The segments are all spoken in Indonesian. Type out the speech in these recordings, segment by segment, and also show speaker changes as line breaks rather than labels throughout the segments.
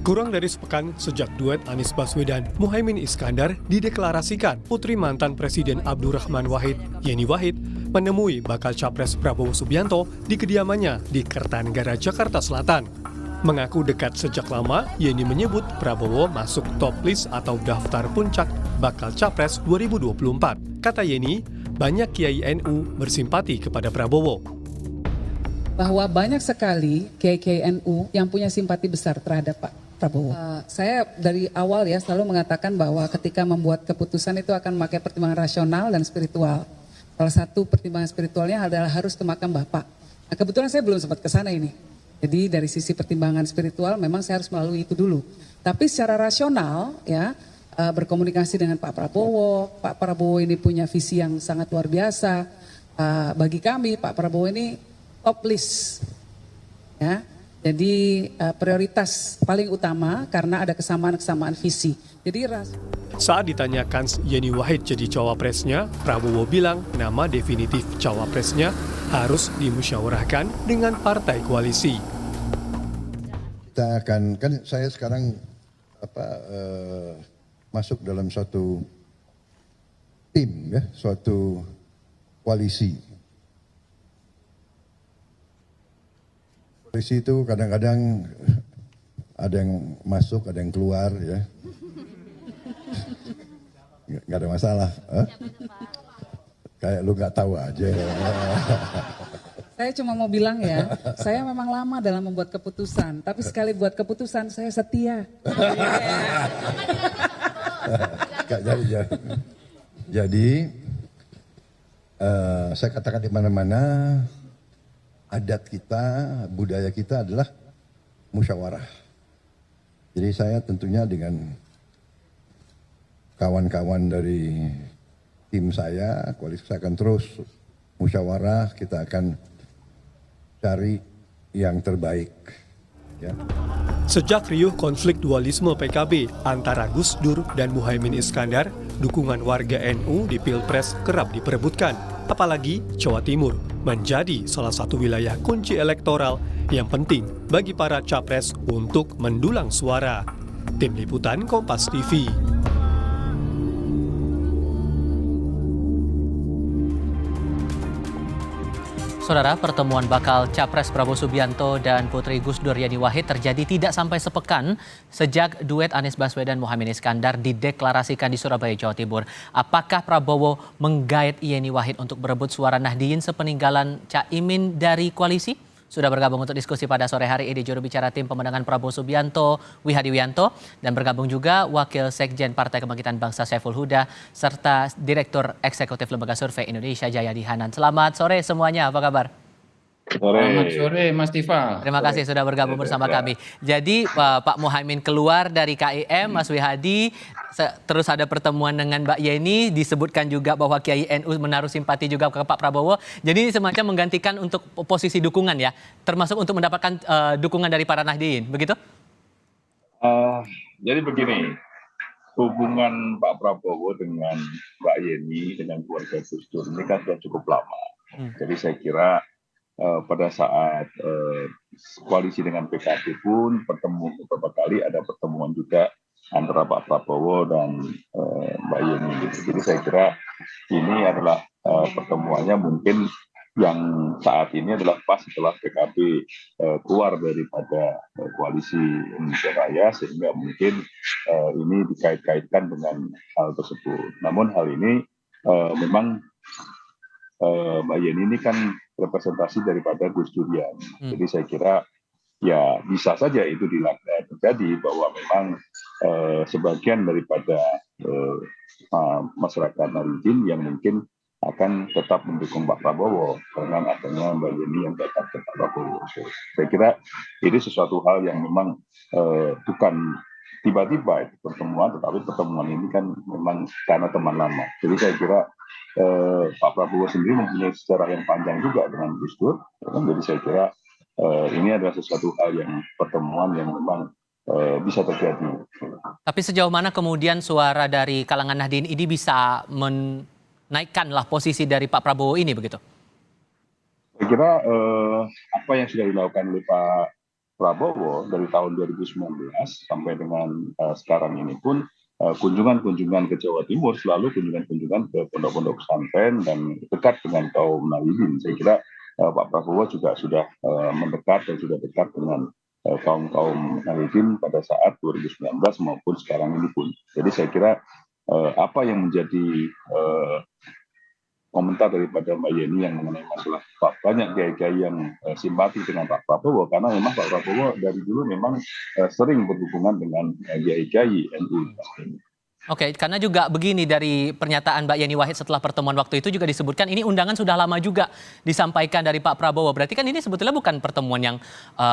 Kurang dari sepekan sejak duet Anies Baswedan, Muhaimin Iskandar dideklarasikan, putri mantan Presiden Abdurrahman Wahid, Yeni Wahid, menemui bakal capres Prabowo Subianto di kediamannya di Kertanegara, Jakarta Selatan. Mengaku dekat sejak lama, Yeni menyebut Prabowo masuk top list atau daftar puncak bakal capres 2024. Kata Yeni, banyak Kiai NU bersimpati kepada Prabowo.
Bahwa banyak sekali Kiai NU yang punya simpati besar terhadap Pak Prabowo. Saya dari awal ya selalu mengatakan bahwa ketika membuat keputusan itu akan memakai pertimbangan rasional dan spiritual. Salah satu pertimbangan spiritualnya adalah harus ke makam Bapak. Nah, kebetulan saya belum sempat ke sana ini. Jadi dari sisi pertimbangan spiritual memang saya harus melalui itu dulu. Tapi secara rasional ya berkomunikasi dengan Pak Prabowo ini punya visi yang sangat luar biasa. Bagi kami Pak Prabowo ini top list, ya. Jadi prioritas paling utama karena ada kesamaan visi. Jadi
saat ditanyakan Yeni Wahid jadi cawapresnya, Prabowo bilang nama definitif cawapresnya harus dimusyawarahkan dengan partai koalisi.
Kita akan, kan saya sekarang masuk dalam suatu tim ya, suatu koalisi. Koalisi itu kadang-kadang ada yang masuk, ada yang keluar ya. Nggak ada masalah. Kayak lu nggak tahu aja.
Saya cuma mau bilang ya, saya memang lama dalam membuat keputusan. Tapi sekali buat keputusan, saya setia.
Jadi saya katakan di mana-mana, adat kita, budaya kita adalah musyawarah. Jadi saya tentunya dengan kawan-kawan dari tim saya, koalisi saya akan terus musyawarah, kita akan cari yang terbaik. Ya.
Sejak riuh konflik dualisme PKB antara Gus Dur dan Muhaimin Iskandar, dukungan warga NU di Pilpres kerap diperebutkan. Apalagi Jawa Timur menjadi salah satu wilayah kunci elektoral yang penting bagi para capres untuk mendulang suara. Tim Liputan Kompas TV.
Saudara, pertemuan bakal Capres Prabowo Subianto dan Putri Gus Dur Yeni Wahid terjadi tidak sampai sepekan sejak duet Anies Baswedan Muhaimin Iskandar dideklarasikan di Surabaya, Jawa Timur. Apakah Prabowo menggait Yeni Wahid untuk berebut suara Nahdien sepeninggalan Caimin dari koalisi? Sudah bergabung untuk diskusi pada sore hari ini juru bicara tim pemenangan Prabowo Subianto, Wihadi Wianto, dan bergabung juga Wakil Sekjen Partai Kebangkitan Bangsa Saiful Huda, serta Direktur Eksekutif Lembaga Survei Indonesia Jayadi Hanan. Selamat sore semuanya, apa kabar?
Selamat sore Mas Tifal.
Terima kasih sudah bergabung bersama kami. Jadi Pak Muhaimin keluar dari KIM, Mas Wihadi, terus ada pertemuan dengan Mbak Yeni, disebutkan juga bahwa Kiai NU menaruh simpati juga ke Pak Prabowo. Jadi ini semacam menggantikan untuk posisi dukungan ya, termasuk untuk mendapatkan dukungan dari para Nahdien, begitu?
Jadi begini, hubungan Pak Prabowo dengan Mbak Yeni, dengan keluarga Gus Dur ini kan sudah cukup lama. Jadi saya kira pada saat koalisi dengan PKB pun beberapa kali ada pertemuan juga antara Pak Prabowo dan Mbak Yeni. Jadi saya kira ini adalah pertemuannya mungkin yang saat ini adalah pas setelah PKB keluar daripada koalisi Indonesia Raya, sehingga mungkin ini dikait-kaitkan dengan hal tersebut. Namun hal ini memang Mbak Yeni ini kan representasi daripada Gus Durian. Jadi saya kira ya bisa saja itu terjadi bahwa memang sebagian daripada masyarakat Nahdien yang mungkin akan tetap mendukung Pak Prabowo dengan adanya Mbak Yeni yang tetap ke Pak Prabowo. Saya kira ini sesuatu hal yang memang bukan tiba-tiba itu pertemuan, tetapi pertemuan ini kan memang karena teman lama. Jadi saya kira Pak Prabowo sendiri mempunyai sejarah yang panjang juga dengan Gus Dur. Jadi saya kira ini adalah sesuatu hal yang pertemuan yang memang bisa terjadi.
Tapi sejauh mana kemudian suara dari kalangan Nahdien ini bisa menaikkanlah posisi dari Pak Prabowo ini begitu?
Saya kira apa yang sudah dilakukan oleh Pak Prabowo dari tahun 2019 sampai dengan sekarang ini pun kunjungan-kunjungan ke Jawa Timur selalu kunjungan-kunjungan ke pondok-pondok pesantren dan dekat dengan kaum Nahdliyin. Saya kira Pak Prabowo juga sudah mendekat dan sudah dekat dengan kaum Nahdliyin pada saat 2019 maupun sekarang ini pun. Jadi saya kira apa yang menjadi komentar daripada Mbak Yeni yang mengenai masalah banyak kiai-kiai yang simpati dengan Pak Prabowo, karena memang Pak Prabowo dari dulu memang sering berhubungan dengan kiai-kiai NU.
Oke, karena juga begini dari pernyataan Mbak Yeni Wahid setelah pertemuan waktu itu juga disebutkan ini undangan sudah lama juga disampaikan dari Pak Prabowo. Berarti kan ini sebetulnya bukan pertemuan yang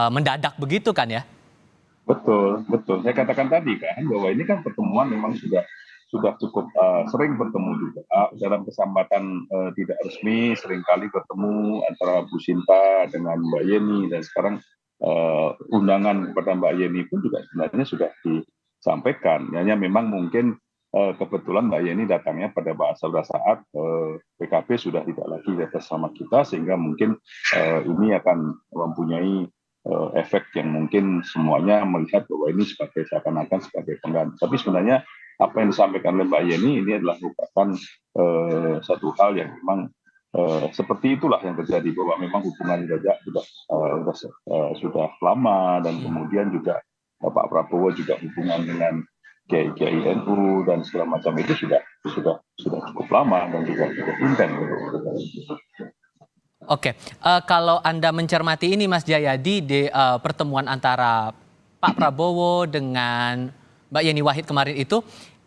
mendadak begitu kan ya?
Betul, betul. Saya katakan tadi kan bahwa ini kan pertemuan memang sudah cukup sering bertemu juga dalam kesempatan tidak resmi, seringkali bertemu antara Bu Sinta dengan Mbak Yeni, dan sekarang undangan kepada Mbak Yeni pun juga sebenarnya sudah disampaikan. Hanya memang mungkin kebetulan Mbak Yeni datangnya pada saat PKB sudah tidak lagi bersama kita, sehingga mungkin ini akan mempunyai efek yang mungkin semuanya melihat bahwa ini seakan-akan sebagai pengganti. Tapi sebenarnya apa yang disampaikan oleh Mbak Yeni ini adalah merupakan satu hal yang memang seperti itulah yang terjadi, bahwa memang hubungan sudah lama, dan kemudian juga Pak Prabowo juga hubungan dengan Kiai NU dan segala macam itu sudah cukup lama dan juga cukup intens.
Oke, kalau Anda mencermati ini Mas Jayadi di pertemuan antara Pak Prabowo dengan Mbak Yeni Wahid kemarin itu,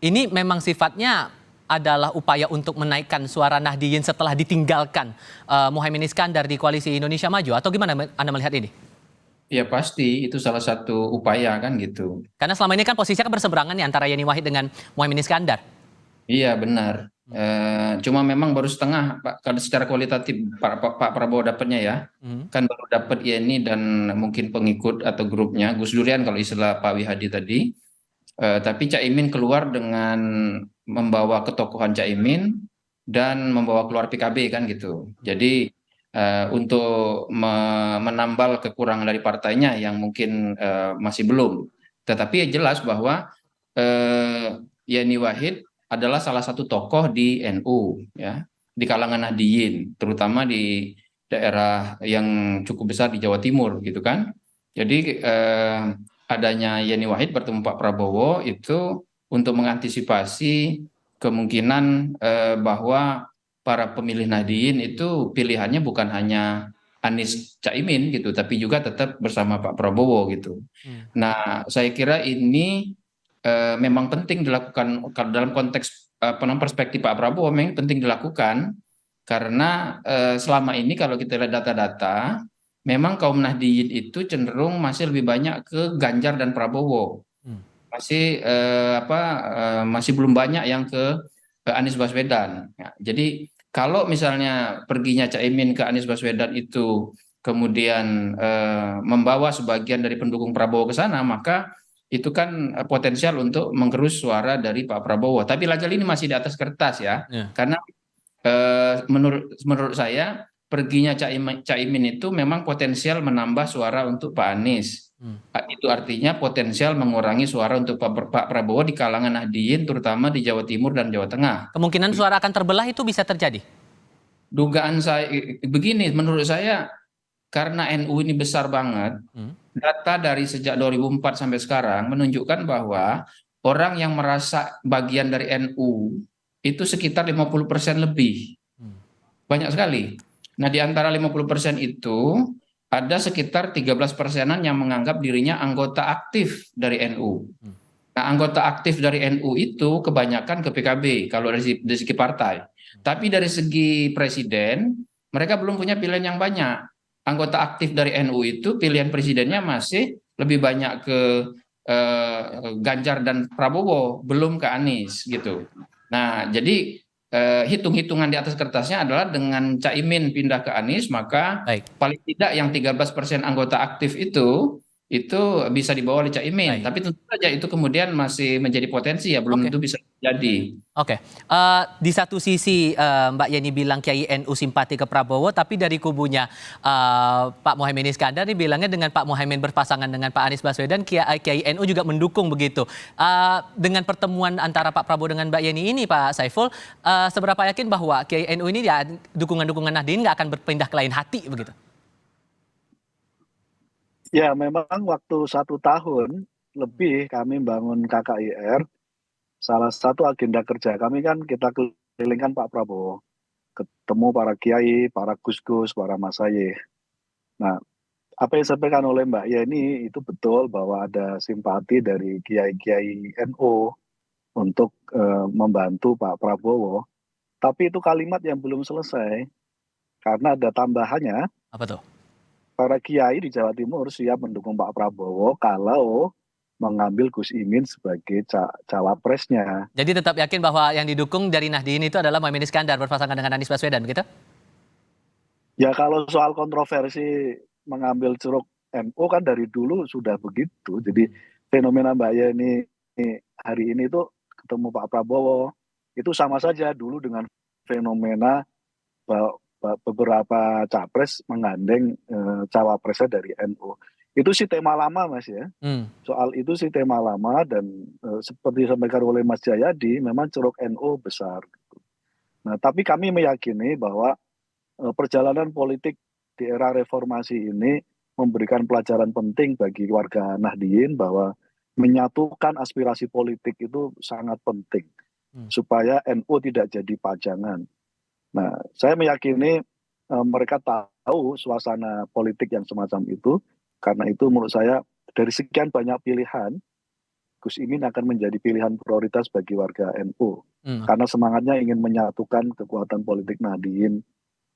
ini memang sifatnya adalah upaya untuk menaikkan suara Nahdliyin setelah ditinggalkan Muhaimin Iskandar di Koalisi Indonesia Maju, atau gimana Anda melihat ini?
Ya pasti itu salah satu upaya kan gitu.
Karena selama ini kan posisinya kan berseberangan nih antara Yeni Wahid dengan Muhaimin Iskandar.
Iya benar. Cuma memang baru setengah Pak, kalau secara kualitatif Pak Prabowo dapatnya ya. Kan baru dapat Yeni dan mungkin pengikut atau grupnya Gus Durian kalau istilah Pak Wihadi tadi. Tapi Caimin keluar dengan membawa ketokohan Caimin dan membawa keluar PKB kan gitu. Jadi untuk menambal kekurangan dari partainya yang mungkin masih belum. Tetapi jelas bahwa Yeni Wahid adalah salah satu tokoh di NU ya, di kalangan Nahdliyin, terutama di daerah yang cukup besar di Jawa Timur gitu kan. Jadi adanya Yeni Wahid bertemu Pak Prabowo itu untuk mengantisipasi kemungkinan bahwa para pemilih Nahdliyin itu pilihannya bukan hanya Anies Caimin gitu, tapi juga tetap bersama Pak Prabowo gitu. Nah, saya kira ini memang penting dilakukan dalam konteks perspektif Pak Prabowo, memang penting dilakukan karena selama ini kalau kita lihat data-data, memang kaum Nahdliyin itu cenderung masih lebih banyak ke Ganjar dan Prabowo, masih belum banyak yang ke Anies Baswedan. Ya, jadi kalau misalnya perginya Caimin ke Anies Baswedan itu kemudian membawa sebagian dari pendukung Prabowo ke sana, maka itu kan potensial untuk menggerus suara dari Pak Prabowo. Tapi lagi ini masih di atas kertas ya. Karena menurut saya perginya Caimin itu memang potensial menambah suara untuk Pak Anies. Itu artinya potensial mengurangi suara untuk Pak Prabowo di kalangan Nahdliyin, terutama di Jawa Timur dan Jawa Tengah.
Kemungkinan suara akan terbelah itu bisa terjadi?
Dugaan saya begini, menurut saya karena NU ini besar banget, data dari sejak 2004 sampai sekarang menunjukkan bahwa orang yang merasa bagian dari NU itu sekitar 50% lebih. Banyak sekali. Nah, di antara 50% itu ada sekitar 13%-an yang menganggap dirinya anggota aktif dari NU. Nah, anggota aktif dari NU itu kebanyakan ke PKB kalau dari segi partai. Tapi dari segi presiden, mereka belum punya pilihan yang banyak. Anggota aktif dari NU itu pilihan presidennya masih lebih banyak ke Ganjar dan Prabowo, belum ke Anies gitu. Nah, jadi hitung-hitungan di atas kertasnya adalah dengan Caimin pindah ke Anies, maka paling tidak yang 13% anggota aktif itu itu bisa dibawa oleh Cak Imin.
Baik.
Tapi tentu saja itu kemudian masih menjadi potensi ya, belum
Oke.
tentu bisa jadi.
Oke, di satu sisi Mbak Yeni bilang Kiai NU simpati ke Prabowo, tapi dari kubunya Pak Muhaimin Iskandar ini bilangnya dengan Pak Muhaimin berpasangan dengan Pak Anies Baswedan, Kiai NU juga mendukung begitu. Dengan pertemuan antara Pak Prabowo dengan Mbak Yeni ini, Pak Saiful, seberapa yakin bahwa Kiai NU ini ya dukungan-dukungan Nahdien nggak akan berpindah ke lain hati begitu?
Ya, memang waktu 1 tahun lebih kami bangun KKIR, salah satu agenda kerja kami kan kita kelilingkan Pak Prabowo, ketemu para kiai, para gus-gus, para masaye. Nah, apa yang disampaikan oleh Mbak Yeni itu betul bahwa ada simpati dari kiai-kiai NU untuk membantu Pak Prabowo. Tapi itu kalimat yang belum selesai, karena ada tambahannya.
Apa tuh?
Para kiai di Jawa Timur siap mendukung Pak Prabowo kalau mengambil Gus Imin sebagai cawapresnya.
Jadi tetap yakin bahwa yang didukung dari Nahdien itu adalah Muhaimin Iskandar berpasangan dengan Anies Baswedan, begitu?
Ya kalau soal kontroversi mengambil ceruk NU kan dari dulu sudah begitu. Jadi fenomena Mbak Yeni hari ini tuh ketemu Pak Prabowo itu sama saja dulu dengan fenomena beberapa capres menggandeng cawapresnya dari NU. Itu sih tema lama Mas ya. Soal itu sih tema lama dan seperti disampaikan oleh Mas Jayadi memang ceruk NU besar. Nah tapi kami meyakini bahwa perjalanan politik di era reformasi ini memberikan pelajaran penting bagi warga Nahdien bahwa menyatukan aspirasi politik itu sangat penting supaya NU tidak jadi pajangan. Nah, saya meyakini mereka tahu suasana politik yang semacam itu. Karena itu menurut saya dari sekian banyak pilihan, Gus Imin akan menjadi pilihan prioritas bagi warga NU. Karena semangatnya ingin menyatukan kekuatan politik Nahdien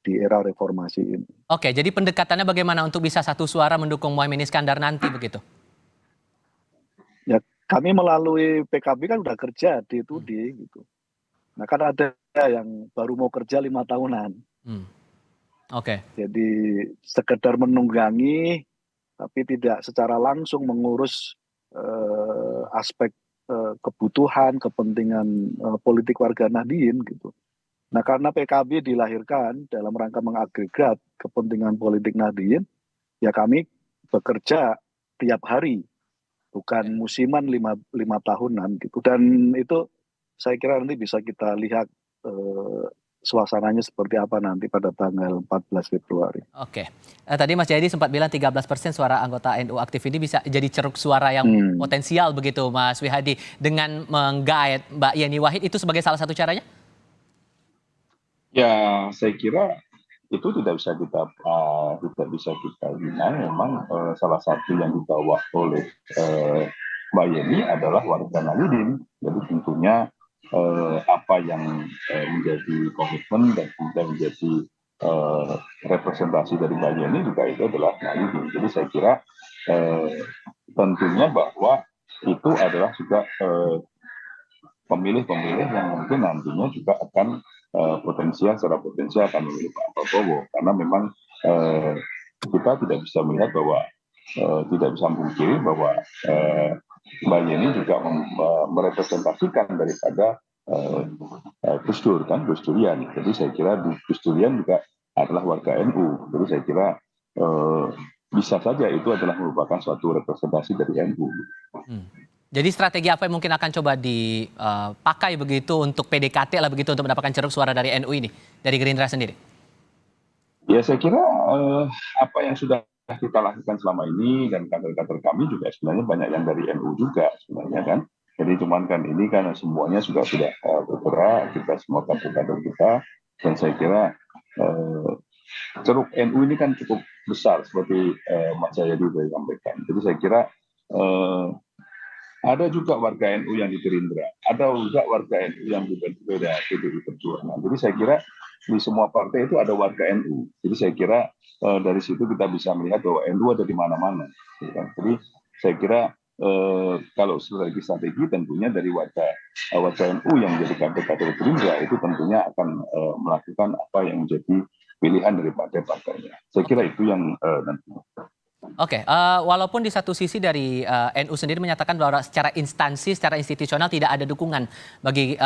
di era reformasi ini.
Oke, jadi pendekatannya bagaimana untuk bisa satu suara mendukung Muhaimin Iskandar nanti begitu?
Ya, kami melalui PKB kan udah kerja di TUDI gitu. Nah kan ada yang baru mau kerja 5 tahunan.
Oke.
Jadi sekedar menunggangi, tapi tidak secara langsung mengurus aspek kebutuhan, kepentingan politik warga Nahdien gitu. Nah karena PKB dilahirkan dalam rangka mengagregat kepentingan politik Nahdien, ya kami bekerja tiap hari, bukan musiman 5 tahunan gitu. Dan itu saya kira nanti bisa kita lihat suasananya seperti apa nanti pada tanggal 14 Februari.
Oke. Tadi Mas Jayadi sempat bilang 13% suara anggota NU aktif ini bisa jadi ceruk suara yang potensial begitu Mas Wihadi. Dengan menggait Mbak Yeni Wahid itu sebagai salah satu caranya?
Ya, saya kira itu tidak bisa kita bina. Memang salah satu yang dibawa oleh Mbak Yeni adalah warga Nahdien. Jadi tentunya apa yang menjadi komitmen dan kemudian menjadi representasi dari Mbak Yeni juga itu adalah Nahdien. Jadi saya kira tentunya bahwa itu adalah juga pemilih-pemilih yang mungkin nantinya juga akan secara potensial akan memilih Pak Prabowo, karena memang kita tidak bisa melihat bahwa tidak bisa memungkiri bahwa Mbak Yeni juga merepresentasikan daripada Gus Dur kan, Gus Durian. Jadi saya kira Gus Durian juga adalah warga NU. Jadi saya kira bisa saja itu adalah merupakan suatu representasi dari NU.
Jadi strategi apa yang mungkin akan coba dipakai begitu untuk PDKT lah begitu untuk mendapatkan ceruk suara dari NU ini, dari Gerindra sendiri?
Ya saya kira apa yang sudah kita lakukan selama ini dan kader-kader kami juga sebenarnya banyak yang dari NU juga sebenarnya kan. Jadi cuman kan ini kan semuanya sudah bergerak, kita semua kader-kader kita, dan saya kira ceruk NU ini kan cukup besar seperti Mas Jayadi sudah sampaikan. Jadi saya kira ada juga warga NU yang di Gerindra, ada juga warga NU yang di PDI Perjuangan. Jadi saya kira di semua partai itu ada warga NU. Jadi saya kira dari situ kita bisa melihat bahwa NU ada di mana-mana. Jadi saya kira kalau strategi tentunya dari warga NU yang menjadi kader-kader Gerindra itu tentunya akan melakukan apa yang menjadi pilihan dari partainya. Saya kira itu yang nanti.
Oke, walaupun di satu sisi dari NU sendiri menyatakan bahwa secara instansi, secara institusional tidak ada dukungan bagi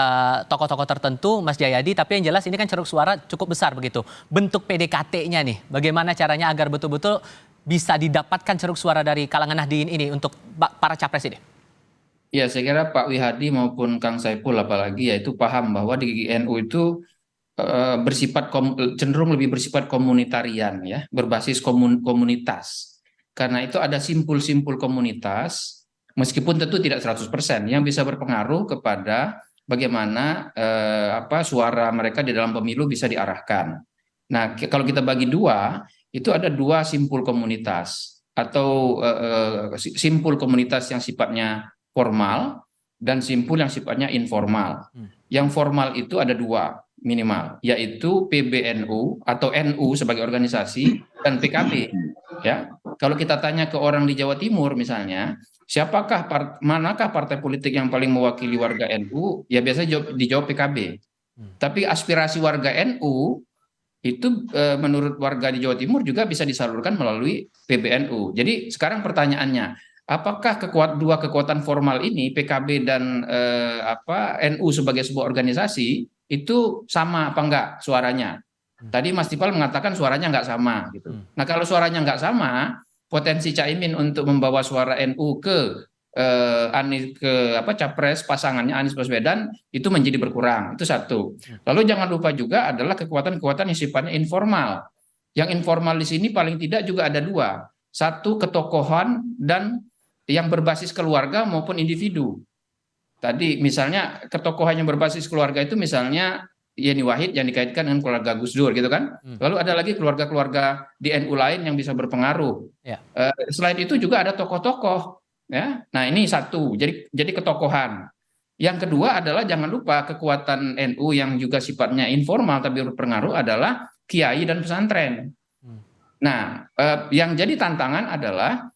tokoh-tokoh tertentu, Mas Jayadi, tapi yang jelas ini kan ceruk suara cukup besar begitu. Bentuk PDKT-nya nih, bagaimana caranya agar betul-betul bisa didapatkan ceruk suara dari kalangan Nahdien ini untuk para capres ini?
Ya, saya kira Pak Wihadi maupun Kang Saiful apalagi ya itu paham bahwa di NU itu cenderung lebih bersifat komunitarian ya, berbasis komunitas. Karena itu ada simpul-simpul komunitas, meskipun tentu tidak 100%, yang bisa berpengaruh kepada bagaimana suara mereka di dalam pemilu bisa diarahkan. Nah, kalau kita bagi dua, itu ada dua simpul komunitas atau simpul komunitas yang sifatnya formal dan simpul yang sifatnya informal. Yang formal itu ada dua minimal, yaitu PBNU atau NU sebagai organisasi dan PKB. Ya, kalau kita tanya ke orang di Jawa Timur misalnya, manakah partai politik yang paling mewakili warga NU? Ya biasanya dijawab PKB. Tapi aspirasi warga NU itu menurut warga di Jawa Timur juga bisa disalurkan melalui PBNU. Jadi sekarang pertanyaannya, apakah dua kekuatan formal ini PKB dan NU sebagai sebuah organisasi itu sama apa enggak suaranya? Tadi Mas Tipal mengatakan suaranya nggak sama gitu. Nah kalau suaranya nggak sama, potensi Caimin untuk membawa suara NU ke capres pasangannya Anies Baswedan itu menjadi berkurang. Itu satu. Lalu jangan lupa juga adalah kekuatan-kekuatan yang sifatnya informal. Yang informal di sini paling tidak juga ada dua. Satu, ketokohan dan yang berbasis keluarga maupun individu. Tadi misalnya ketokohan yang berbasis keluarga itu misalnya Yeni Wahid yang dikaitkan dengan keluarga Gus Dur gitu kan. Lalu ada lagi keluarga-keluarga di NU lain yang bisa berpengaruh. Ya. Selain itu juga ada tokoh-tokoh. Ya. Nah ini satu, jadi ketokohan. Yang kedua adalah jangan lupa kekuatan NU yang juga sifatnya informal tapi berpengaruh adalah kiai dan pesantren. Nah yang jadi tantangan adalah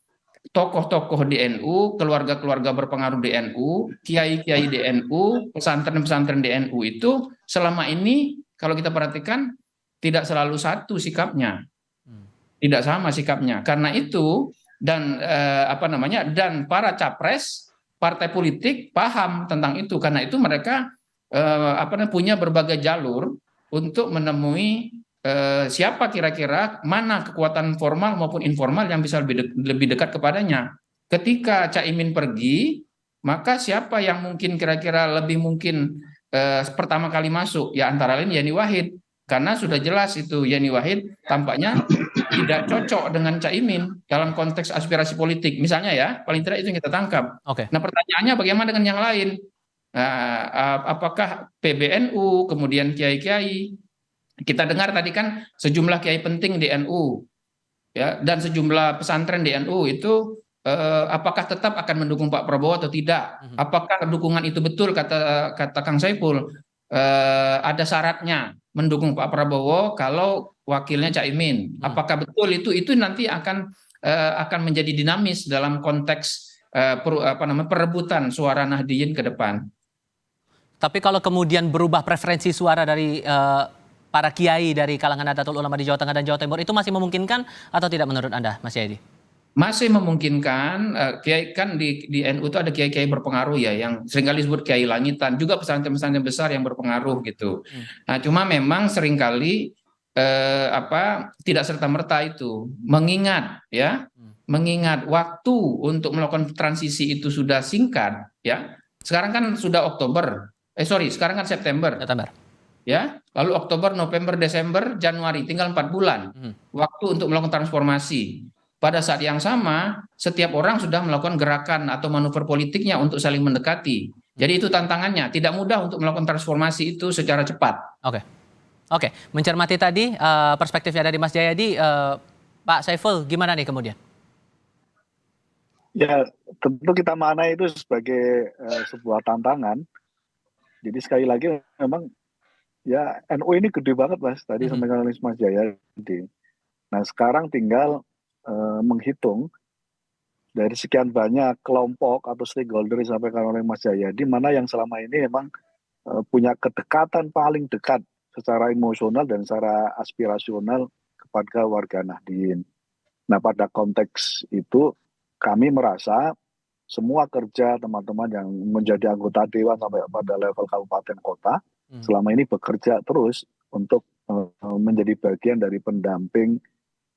tokoh-tokoh di NU, keluarga-keluarga berpengaruh di NU, kiai-kiai di NU, pesantren-pesantren di NU itu selama ini kalau kita perhatikan tidak selalu satu sikapnya, tidak sama sikapnya. Karena itu dan dan para capres partai politik paham tentang itu. Karena itu mereka punya berbagai jalur untuk menemui siapa kira-kira mana kekuatan formal maupun informal yang bisa lebih dekat kepadanya. Ketika Caimin pergi, maka siapa yang mungkin kira-kira lebih mungkin pertama kali masuk? Ya antara lain Yeni Wahid. Karena sudah jelas itu Yeni Wahid tampaknya tidak cocok dengan Caimin dalam konteks aspirasi politik. Misalnya ya, paling tidak itu yang kita tangkap.
Okay.
Nah pertanyaannya bagaimana dengan yang lain? Apakah PBNU, kemudian kiai-kiai? Kita dengar tadi kan sejumlah kiai penting di NU ya dan sejumlah pesantren di NU itu apakah tetap akan mendukung Pak Prabowo atau tidak? Apakah dukungan itu betul kata Kang Saiful ada syaratnya mendukung Pak Prabowo kalau wakilnya Caimin? Apakah betul itu nanti akan menjadi dinamis dalam konteks perebutan suara Nahdien ke depan.
Tapi kalau kemudian berubah preferensi suara dari para kiai dari kalangan Nahdlatul Ulama di Jawa Tengah dan Jawa Timur itu masih memungkinkan atau tidak menurut Anda, Mas Jayadi?
Masih memungkinkan. Kiai kan di NU itu ada kiai-kiai berpengaruh ya, yang seringkali disebut kiai langitan, juga pesantren-pesantren besar yang berpengaruh gitu. Nah, cuma memang seringkali tidak serta-merta itu. Mengingat waktu untuk melakukan transisi itu sudah singkat ya. Sekarang kan sudah sekarang kan September. Ya, lalu Oktober, November, Desember, Januari, tinggal 4 bulan waktu untuk melakukan transformasi. Pada saat yang sama, setiap orang sudah melakukan gerakan atau manuver politiknya untuk saling mendekati. Jadi itu tantangannya, tidak mudah untuk melakukan transformasi itu secara cepat.
Oke. Mencermati tadi perspektifnya dari Mas Jayadi, Pak Saiful, gimana nih kemudian?
Ya, tentu kita maknai itu sebagai sebuah tantangan. Jadi sekali lagi memang ya NU ini gede banget Mas, tadi sampaikan oleh Mas Jayadi. Nah sekarang tinggal menghitung dari sekian banyak kelompok atau stakeholder yang disampaikan oleh Mas Jayadi, mana yang selama ini memang punya kedekatan paling dekat secara emosional dan secara aspirasional kepada warga Nahdien. Nah, pada konteks itu kami merasa semua kerja teman-teman yang menjadi anggota dewan sampai pada level kabupaten kota selama ini bekerja terus untuk menjadi bagian dari pendamping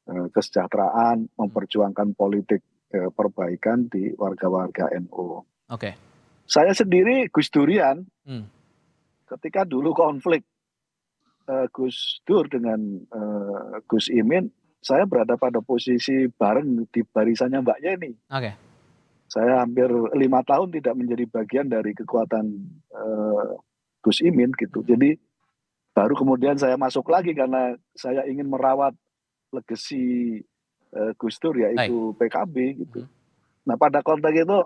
kesejahteraan, memperjuangkan politik perbaikan di warga-warga NU.
Oke.
Saya sendiri Gus Durian, ketika dulu konflik Gus Dur dengan Gus Imin, saya berada pada posisi bareng di barisannya Mbak Yeni.
Oke.
Saya hampir 5 tahun tidak menjadi bagian dari kekuatan Gus Imin gitu. Jadi baru kemudian saya masuk lagi karena saya ingin merawat legasi Gus Dur yaitu PKB gitu. Nah, pada konteks itu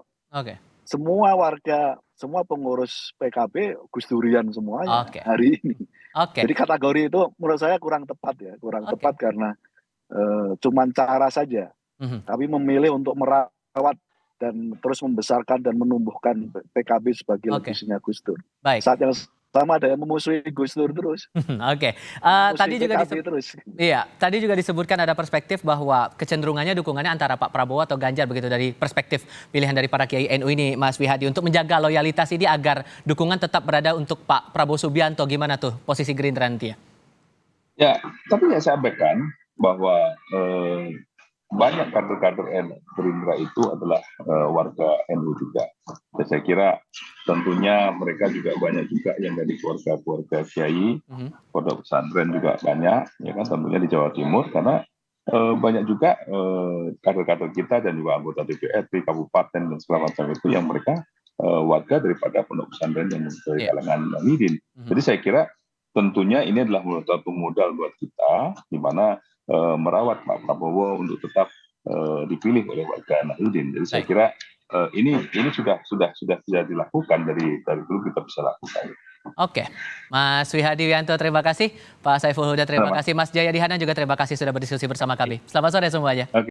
semua warga, semua pengurus PKB Gus Durian semuanya hari ini. Jadi kategori itu menurut saya kurang tepat ya, kurang tepat karena cuman cara saja. Tapi memilih untuk merawat dan terus membesarkan dan menumbuhkan PKB sebagai legasinya Gus Dur. Saat yang sama ada yang memusuhi Gus Dur terus.
Tadi juga tadi juga disebutkan ada perspektif bahwa kecenderungannya dukungannya antara Pak Prabowo atau Ganjar begitu dari perspektif pilihan dari para kiai NU ini, Mas Wihadi, untuk menjaga loyalitas ini agar dukungan tetap berada untuk Pak Prabowo Subianto. Gimana tuh posisi Gerindra nanti ya? Ya,
tapi saya sampaikan bahwa banyak kader-kader Gerindra itu adalah warga NU juga. Dan saya kira tentunya mereka juga banyak juga yang dari keluarga kiai, pondok pesantren juga banyak, ya kan, tentunya di Jawa Timur, karena banyak juga kader-kader kita dan juga anggota DPRD, kabupaten dan segala macam itu yang mereka warga daripada pondok pesantren yang dari kalangan Muhammadiyah. Jadi saya kira tentunya ini adalah satu modal buat kita, di mana merawat Pak Prabowo untuk tetap dipilih oleh warga Nahdlatul. Jadi saya kira ini sudah dilakukan dari dulu kita bisa lakukan.
Oke, Mas Wihadi Wianto terima kasih, Pak Saiful Huda terima kasih, Mas Jayadi Hanan juga terima kasih sudah berdiskusi bersama kami. Selamat sore semuanya.